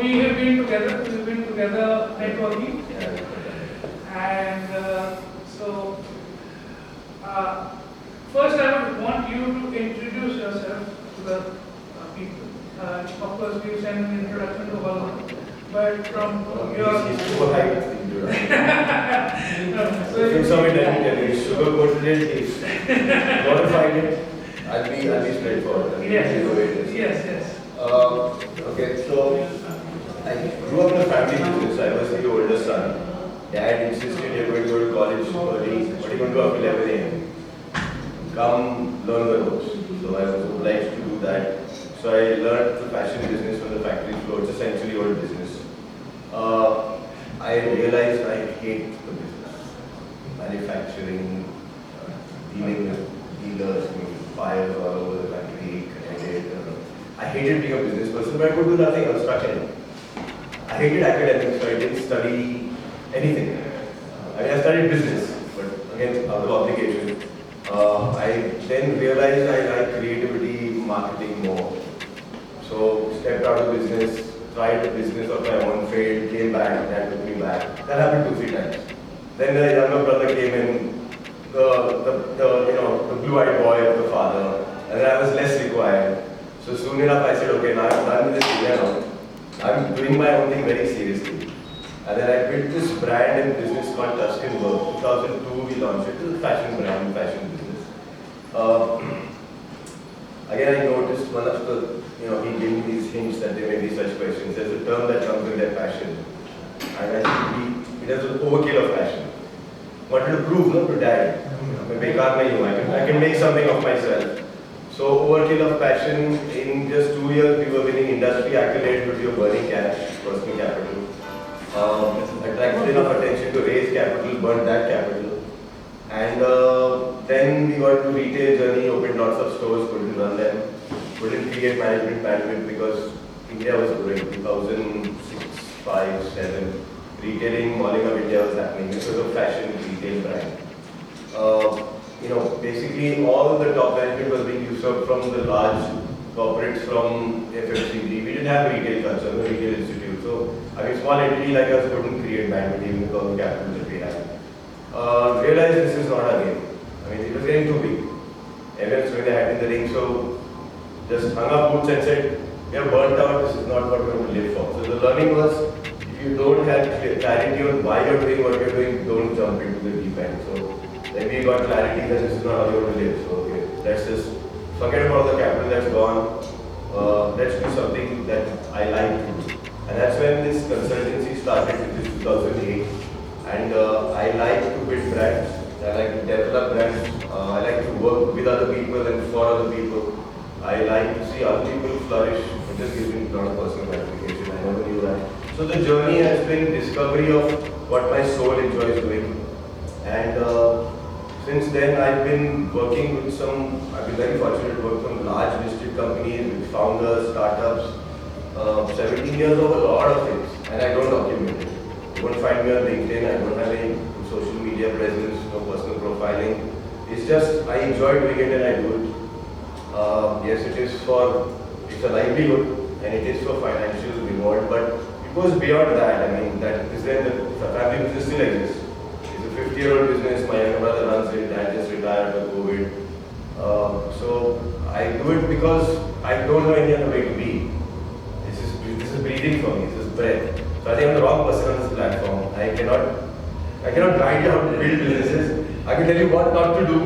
We've been together networking, and first I would want you to introduce yourself to the people. Of course, we've sent an introduction to all, but from your... He's too high with the introduction. No, So if you saw me telling you, sugar coated it, he's modified it, I'll be straightforward. Yes. Okay, so I grew up in a family business. I was the oldest son. Dad insisted you're going to go to college early, but you're going to go up 11 a.m. Come learn the ropes. So I was obliged to do that. So I learned the fashion business from the factory floor. It's a century-old business. I realized I hate the business. Manufacturing, dealing with dealers, fires all over the country, I hated being a business person, but I could do nothing. I was stuck in it. I hated academics, so I didn't study anything. I studied business, but again, out of obligation. I then realized I like creativity, marketing more. So stepped out of business, tried a business of my own, failed, came back, that took me back. That happened 2-3 times. Then the younger brother came in, the blue-eyed boy of the father, and then I was less required. So soon enough I said, okay, now I'm done with this now. I'm doing my own thing very seriously. And then I built this brand and business called Tuscan Work. 2002 we launched it. It was a fashion brand, fashion business. Again I noticed one of the, he gave me these hints that there may be such questions. There's a term that comes with their passion. And I think it has an overkill of passion. Wanted to prove, not to die. I can make something of myself. So overkill of passion, in just 2 years we were winning industry accolades, but we were burning cash, personal capital. Attracted enough attention to raise capital, burnt that capital. And then we got to retail journey, opened lots of stores, couldn't run them. Couldn't create management bandwidth because India was growing, 2006, 5, 7. Retailing, malling of India was happening. This was a fashion retail brand. Basically all the top management was being usurped from the large corporates from FMCG. We didn't have retail culture, no retail institute. So, small entity like us couldn't create bandwidth even with all the capital that we had. Realized this is not our game. It was getting too big. Everyone's throwing their hat in the ring, so just hung up boots and said, we are burnt out, this is not what we want to live for. So the learning was, if you don't have clarity on why you're doing what you're doing, don't jump into the deep end. So then we got clarity that this is not how you want to live. So okay, let's just forget about the capital that's gone. Let's do something that I like to do. And that's when this consultancy started, which is 2008. And I like to build brands. I like to develop brands. I like to work with other people and for other people. I like to see other people flourish. It just gives me a lot of personal gratification. I never knew that. So the journey has been discovery of what my soul enjoys doing. And since then I've been working with I've been very fortunate to work with large listed companies, with founders, startups. 17 years of a lot of things. And I don't document it. You won't find me on LinkedIn, I don't have any social media presence, no personal profiling. It's just, I enjoy doing it and I do it. Yes, it's a livelihood and it is for financial reward, but it goes beyond that. That is when the family business still exists. It's a 50-year-old business, my younger brother runs it, dad just retired by COVID. So I do it because I don't know any other way to be. This is breathing for me, this is breath. So I think I'm the wrong person on this platform. I cannot guide you how to build businesses. I can tell you what not to do.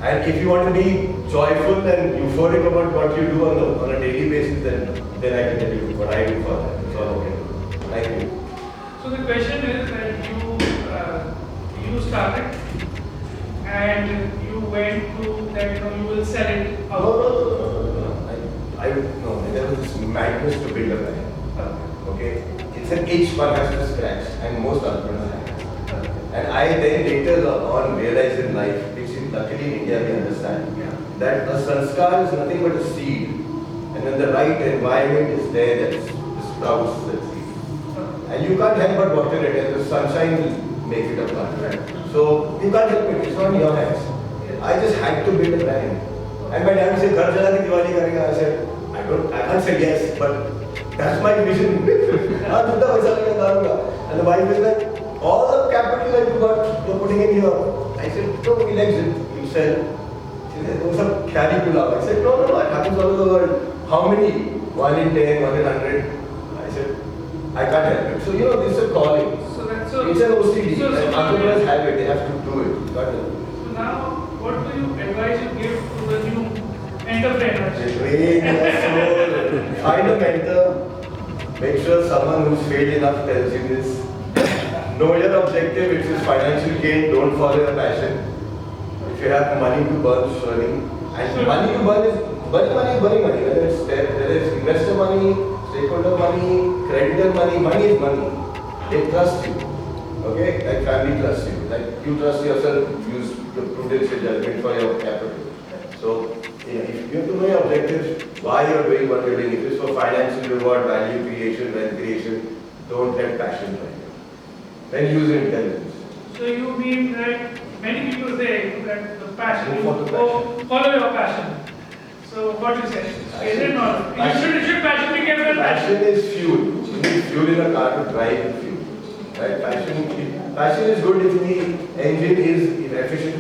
And if you want to be joyful and euphoric about what you do on a daily basis, then I can tell you what I do for that. That's all I can do. Thank you. So the question is that you started and you went to that you will sell it out. No, there was this madness to build a brand. Okay? It's an itch one has to scratch, and most entrepreneurs have. And I then later on realized in life, which luckily in India we understand, that a sanskar is nothing but a seed. And when the right environment is there, that sprouts that seed. And you can't help but water it, and the sunshine will make it a plant. So you can't help it, it's not in your hands. I just had to build a brand. And my dad said, "Ghar jala ki Diwali karega," I said, I can't say yes, but That's my vision. And the wife is like, all the capital that you got, you're putting in here. I said, no, we'll exit, we'll sell. She said, those are carry pulao. I said, no, it happens all over the world. How many? 1 in 10, 1 in 100. I said, I can't help it. So, this is a calling. It's an OCD. And entrepreneurs have it, they have to do it. You can't help it. So now, what do you advise you give to the new entrepreneurs? Train your soul. Find a mentor. Make sure someone who's failed enough tells you this. Know your objective, which is financial gain. Don't follow your passion. If you have money to burn, surely. And money to burn is burning money. Whether it's investor money, stakeholder money, creditor money, money is money. They trust you. Okay? Like family trusts you. Like you trust yourself, use the prudence and judgment for your capital. So, if you have to know your objectives, why you're doing what you're doing. If it's for financial reward, value creation, wealth creation, don't let passion drive you. Then use intelligence. So you mean that many people say that the passion, Go for the passion. follow your passion. So what you say? Is it not? Should passion be kept as Passion is fuel. You need fuel in a car to drive the fuel. Right? Passion is good if the engine is efficient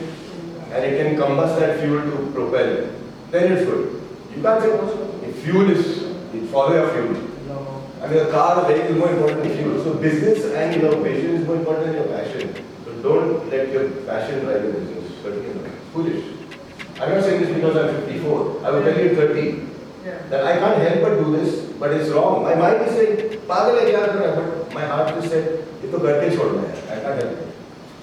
and it can combust that fuel to propel it. Then it's good. You can't say if fuel is, you follow your fuel. I mean, a car, vehicle is more important than fuel. So business and vision is more important than your passion. So don't let your passion drive your business. But foolish. I'm not saying this because I'm 54. I will tell you 30. That I can't help but do this, but it's wrong. My mind is saying, "Pagal hai kya kar raha hai?" But my heart just said, "Ye to karke chhodna hai." I can't help it.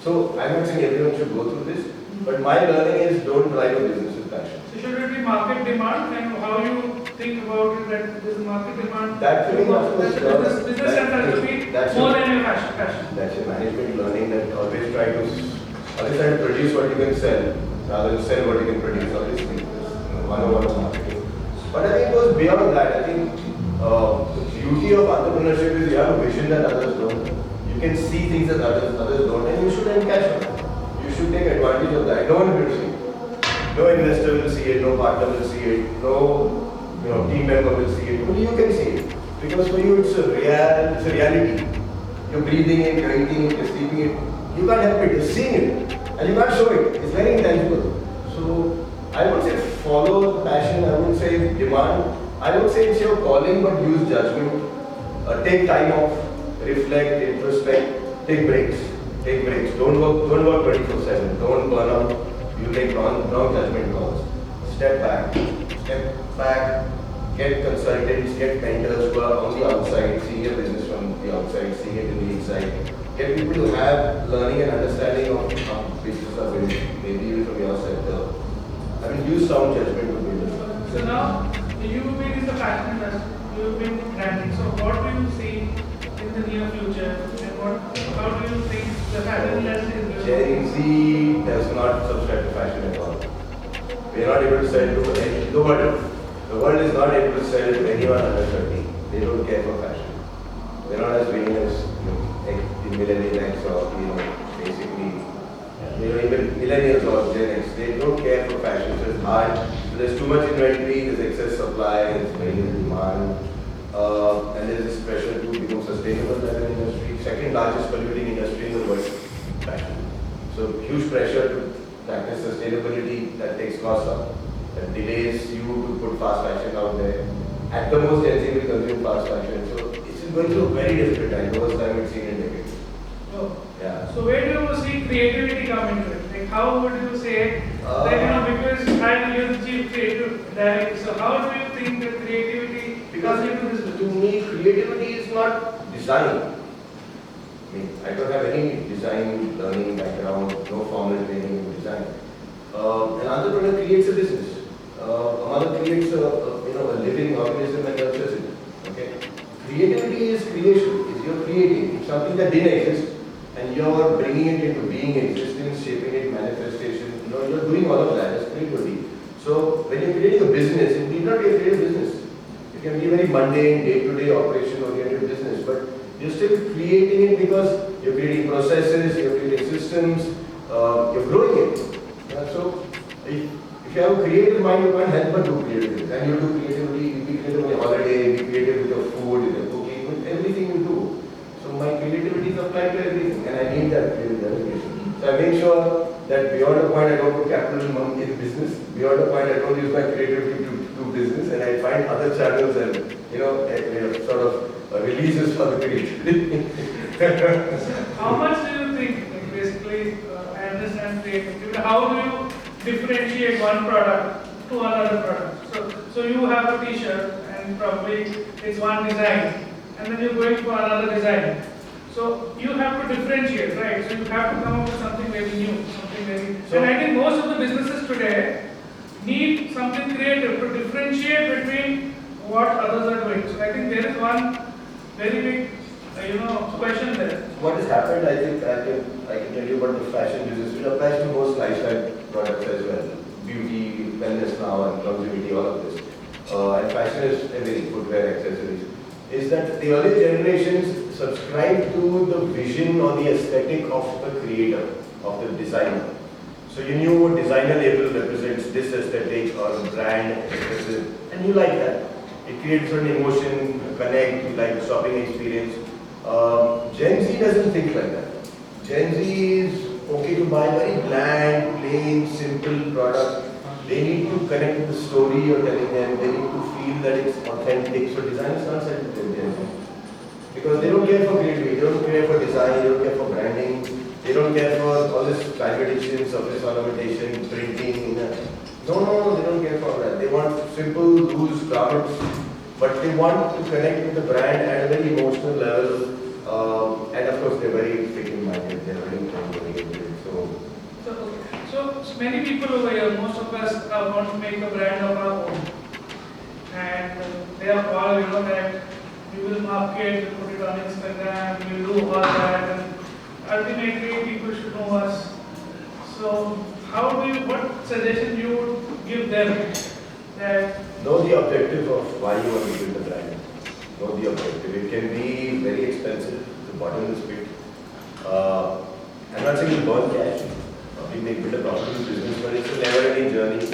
So I'm not saying everyone should go through this, but my learning is don't drive a business with passion. So should it be market demand, and how you think about it that this market demand? That to me, of course, business sense has to be more than your passion. That's a management learning that always try to produce what you can sell rather than sell what you can produce. Obviously, 101 of marketing. But I think it goes beyond that. I think the beauty of entrepreneurship is you have a vision that others don't. You can see things that others don't, and you should encash on it. You should take advantage of that. No one will see it. No investor will see it. No partner will see it. No team member will see it. Only you can see it. Because for you it's a reality. You're breathing it, you're eating it, you're sleeping it. You can't help it. You're seeing it, and you can't show it. It's very intangible. So I would say follow passion. I would say demand. I would say it's your calling, but use judgment. Take time off, reflect, introspect, take breaks. Take breaks. Don't work 24/7. Don't burn out. You make wrong judgment calls. Step back. Get consultants, get mentors who are on the outside, seeing your business from the outside, seeing it in the inside. Get people to have learning and understanding of how businesses are built, maybe even from your sector. I mean, use sound judgment to build it. So now, you've been in the fashion industry, you've been branding. So what do you see in the near future, and how do you think the fashion industry is Gen Z does not subscribe to fashion at all. We are not able to sell to the world. The world is not able to sell to anyone under 30. They don't care for fashion. They're not as winning as the millennial X or basically even millennials or Gen X. They don't care for fashion. So it's hard. So there's too much inventory. There's excess supply. There's very little demand. And there's this pressure to become sustainable as an industry. Second largest polluting industry in the world, fashion. So huge pressure to practice sustainability that takes costs up. That delays you to put fast fashion out there. At the most, Gen Z will consume fast fashion. So it's going through a very difficult time. The worst time we've seen in decades. Oh. Yeah. So where do you see creativity come into it? Like how would you say, because you're the chief creative director, so how do you think that creativity comes into this? To me, creativity is not design. I mean, I don't have any design learning background, no formal training in design. An entrepreneur creates a business. A mother creates a living organism and nurtures it. Okay. Creativity is creation. Is you're creating. It's something that didn't exist, and you're bringing it into being, existence, shaping it, manifestation. You're doing all of that. That's creativity. So when you're creating a business, it need not be a creative business. It can be a very mundane, day-to-day operation-oriented business, but you're still creating it because you're creating processes, you're creating systems, you're growing it. So if you have a creative mind, you can't help but do creativity. And you do creativity, you be creative on your holiday, be creative with your food, everything you do. So my creativity is applied to everything, and I need that delegation. So I make sure that beyond the point I don't put capital money in business, beyond the point I don't use my creativity to do business, and I find other channels and sort of releases for the creativity. How much do you think, like basically, I understand creativity, but how do you differentiate one product to another product? So you have a t-shirt and probably it's one design, and then you're going for another design. So you have to differentiate, right? So you have to come up with something very new, something very. And I think most of the businesses today need something creative to differentiate between what others are doing. So I think there is one very big, question there. What has happened, I think I can tell you about the fashion business, which applies to most lifestyle products as well. Beauty, wellness now, and longevity, all of this. And fashion is everything, footwear, accessories. Is that the earlier generations subscribe to the vision or the aesthetic of the creator, of the designer. So you knew a designer label represents this aesthetic or a brand, and you like that. It creates an emotion, a connect, you like the shopping experience. Gen Z doesn't think like that. Gen Z is okay to buy very bland, plain, simple product. They need to connect with the story you're telling them. They need to feel that it's authentic. So design is not set to Gen Z. Because they don't care for creativity, they don't care for design, they don't care for branding, they don't care for all this value addition, surface ornamentation, printing. No, they don't care for that. They want simple, loose garments, but they want to connect with the brand at a very emotional level. And of course, they're very fickle-minded. They're very into So many people over here, most of us want to make a brand of our own, and they are all that we will market, we put it on Instagram, we will do all that, and ultimately people should know us. So what suggestion you would give them that know the objective of why you want to build the brand. Know the objective. It can be very expensive, the bottomless pit. I'm not saying you burn cash. You may build a profitable business, but it's a never-ending journey.